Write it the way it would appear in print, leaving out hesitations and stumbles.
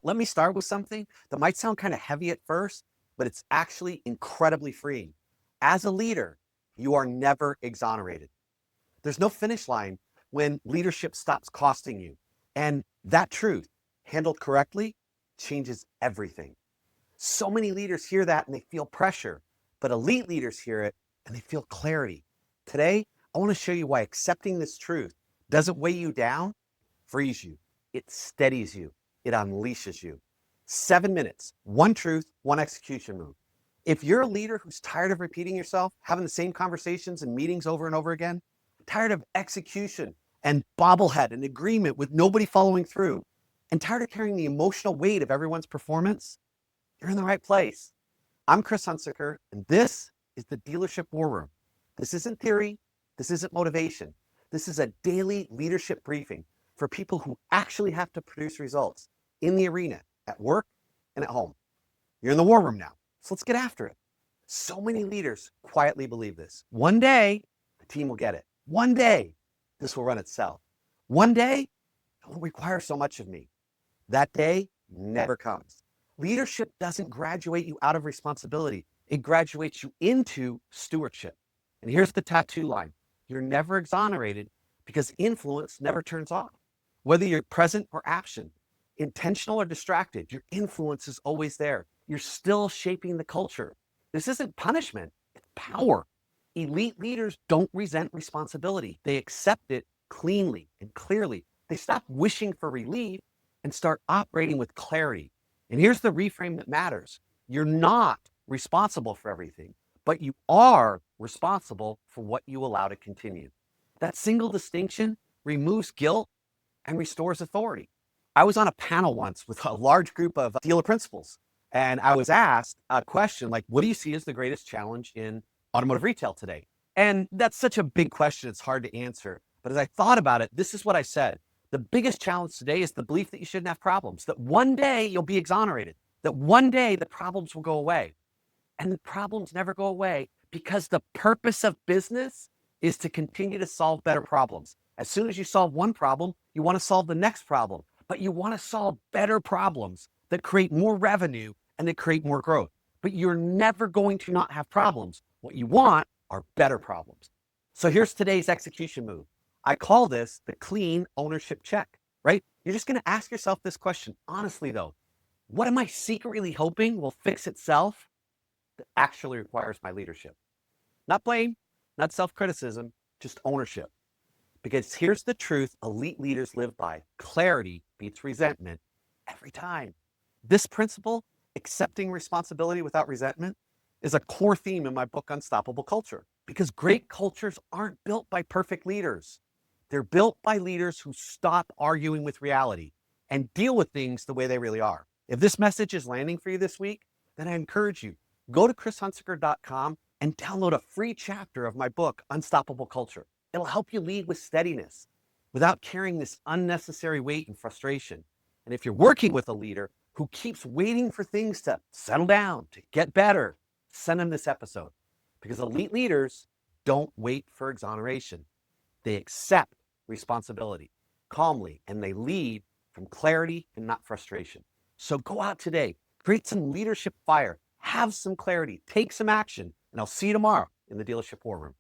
let me start with something that might sound kind of heavy at first, but it's actually incredibly freeing. As a leader, you are never exonerated. There's no finish line when leadership stops costing you. And that truth, handled correctly, changes everything. So many leaders hear that and they feel pressure, but elite leaders hear it and they feel clarity. Today, I want to show you why accepting this truth doesn't weigh you down, frees you. It steadies you. It unleashes you. 7 minutes, one truth, one execution move. If you're a leader who's tired of repeating yourself, having the same conversations and meetings over and over again, tired of execution and bobblehead and agreement with nobody following through, and tired of carrying the emotional weight of everyone's performance, you're in the right place. I'm Chris Hunsicker, and this is the Dealership War Room. This isn't theory. This isn't motivation. This is a daily leadership briefing for people who actually have to produce results in the arena, at work and at home. You're in the war room now, so let's get after it. So many leaders quietly believe this. One day, the team will get it. One day, this will run itself. One day, it won't require so much of me. That day never comes. Leadership doesn't graduate you out of responsibility. It graduates you into stewardship. And here's the tattoo line. You're never exonerated because influence never turns off. Whether you're present or absent, intentional or distracted, your influence is always there. You're still shaping the culture. This isn't punishment, it's power. Elite leaders don't resent responsibility. They accept it cleanly and clearly. They stop wishing for relief and start operating with clarity. And here's the reframe that matters. You're not responsible for everything, but you are responsible for what you allow to continue. That single distinction removes guilt and restores authority. I was on a panel once with a large group of dealer principals, and I was asked a question like, what do you see as the greatest challenge in automotive retail today? And that's such a big question, it's hard to answer. But as I thought about it, this is what I said. The biggest challenge today is the belief that you shouldn't have problems, that one day you'll be exonerated, that one day the problems will go away. And the problems never go away because the purpose of business is to continue to solve better problems. As soon as you solve one problem, you want to solve the next problem, but you want to solve better problems that create more revenue and that create more growth. But you're never going to not have problems. What you want are better problems. So here's today's execution move. I call this the clean ownership check, right? You're just going to ask yourself this question. Honestly, though, what am I secretly hoping will fix itself that actually requires my leadership? Not blame, not self-criticism, just ownership. Because here's the truth elite leaders live by. Clarity beats resentment every time. This principle, accepting responsibility without resentment, is a core theme in my book, Unstoppable Culture. Because great cultures aren't built by perfect leaders. They're built by leaders who stop arguing with reality and deal with things the way they really are. If this message is landing for you this week, then I encourage you, go to chrishunsicker.com and download a free chapter of my book, Unstoppable Culture. It'll help you lead with steadiness without carrying this unnecessary weight and frustration. And if you're working with a leader who keeps waiting for things to settle down, to get better, send them this episode. Because elite leaders don't wait for exoneration. They accept responsibility calmly, and they lead from clarity and not frustration. So go out today, create some leadership fire, have some clarity, take some action, and I'll see you tomorrow in the Dealership War Room.